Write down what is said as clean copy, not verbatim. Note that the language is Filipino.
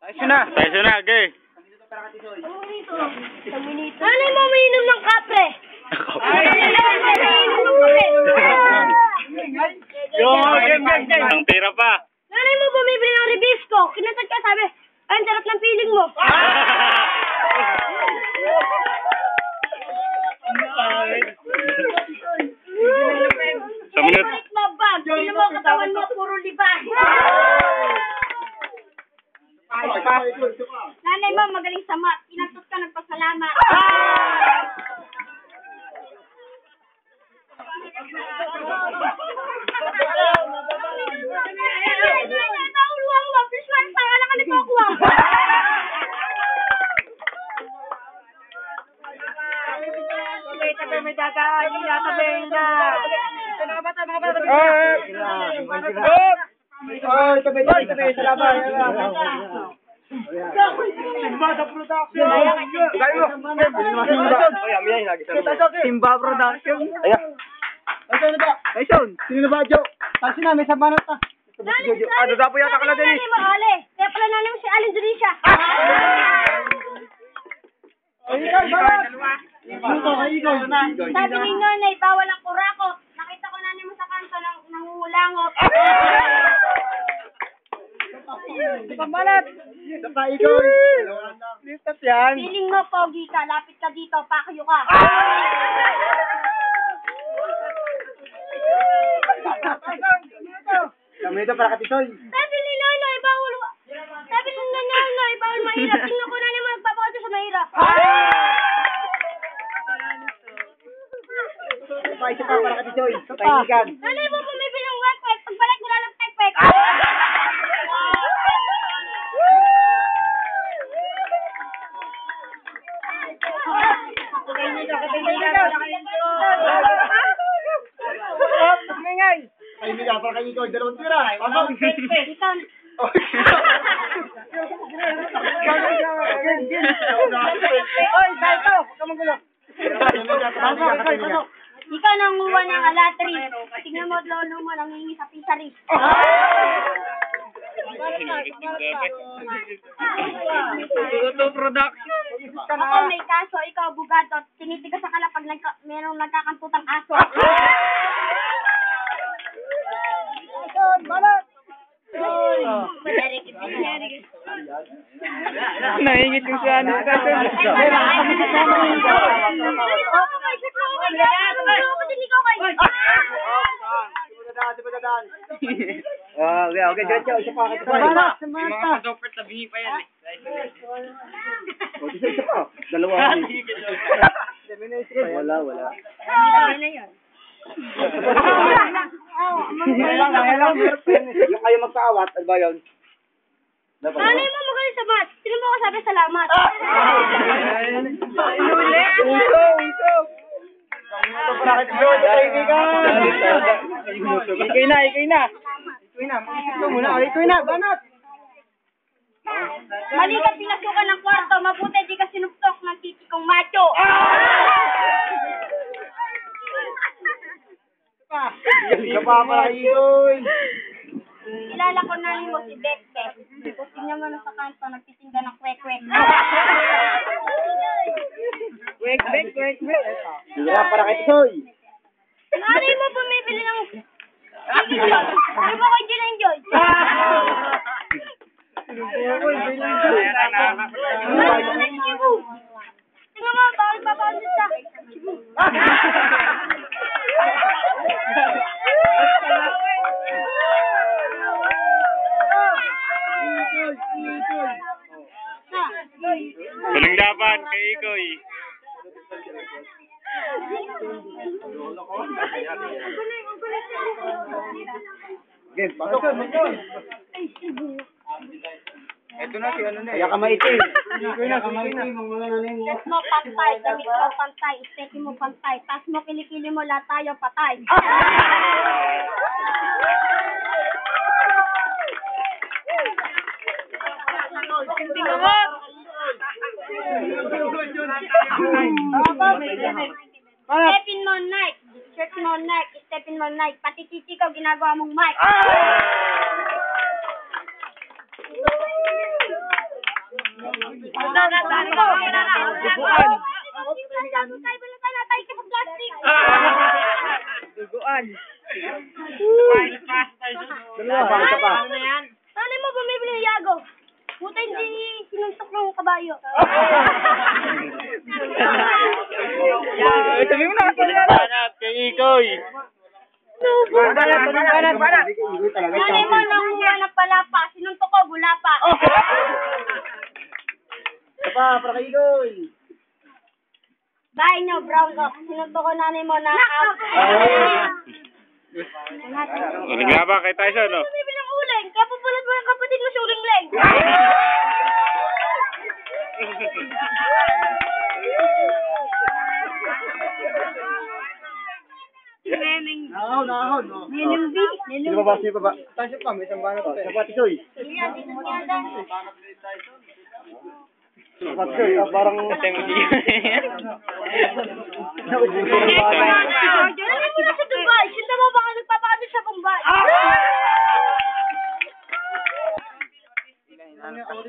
Tayo na, gay. Nanay mo umiinom ng kape. Ang tira pa. Nanay mo bumibili ng ribisco. Kinatad ka, sabi, ay, ang sarap ng feeling mo. Sa minute. Sino mo katawan mo, puro libas. Nanay mo, magaling sa math. Inatot ka, nagpasalamat. Nauluwang mo, please man, para lang kami kukuha. Tabi, may dadaan, tabi na. Mga bata, mga bata. Tabi, salamat. Simba Production. Simba Production. Ayun. Sino na ba, Joe? Kasi na, may sabanot na. Dadapo yata ka na, Dennis. Kaya pala nanin mo si Alin Durisha. Sabi ni Nanay, bawal ang kurako. Nakita ko nanin mo sa kanto ng nangungulangot. Pambalat! Saka ikaw! Listas yan! Feeling mo, pogi ka. Lapit ka dito, pakayo ka. Kami ito para katisoy. Sabi ni Nanay, bawal mahirap. Tingnan ko na naman magpapakot sa mahirap. Isa pa para katisoy. Pahingikan. Nanay mo, bumibili ng wek-wek. Pagbalik mo lang ng tek-wek. Kaibigan, para kayo ikaw, dalawang tira. Pasok. Oy, Salto! Kamugulo. Ikaw nanguha ng alatri. Tingnan mo, lolo mo, nangingi sa pisari. Tuto Production. Ako may kaso, ikaw bugado. Tinitigas sa kala pag merong nagkakantutang aso. Balat! Nahingit yung siya. Okay, diretso. Isa pa. Yung mga kadopper tabihin pa yan eh. Isa pa. Dalawa. Wala. Yung kayo magkaawat, ano ba yun? Nanay mo magaling sa math. Sino mo kasabi salamat? Uso! Ikay na, banat! Mali ka pinasukan ng kwarto. Mabuti di ka sinuptok ng titikong macho. Kilala ko na mo si Bekbek. Kung tingnan mo na sa kanto, nagtitinda ng kwek-kwek. Kwek. Sira para kay Soy. Nanay mo bumibili ng... Ano ba kayo din-enjoy? Tingnan mo, bawal sa... Walang laban kay Ikoy. Game, pasok. Ito na si ano na eh. Kaya ka maitim. Yes mo, pantay. Damit mo, pantay. Esteti mo, pantay. Tas mo, kilikili mo, lahat tayo, patay. Stepin mo, Nike. Shirt mo, Nike. Stepin mo, Nike. Pati titi ko, ginagawa mong mic. Duguan. Dalawa, balik ka pa. Nanay mo bumibili ng yago. Puta hindi sinuntok ng kabayo. Sabi mo na kasi yan. Banat kay Ikoy. Banat. Nanay mo nanguha ng palapa. Sinuntok ko, gulapa. Isa pa, para kay Igoy. Bahay nyo, brown oak. Sinuntok ko nanay mo na out. Naglaba kay Tyson, no? Bumibili ng uling. Kaya pupulat mo yung kapatid mo sa uling leg. Nakahon, nakahon. Neneng B. Sino pa ba? Sino pa ba? Tyson pa, may isang banat pa Isa pa, Tisoy. Yan, dito niya dyan. Isa pa, Tisoy. Parang... Patay mo siya. Nanay mo na sa Dubai. Sinta mo baka nagpapakabit sa Bombay. Nanay mo.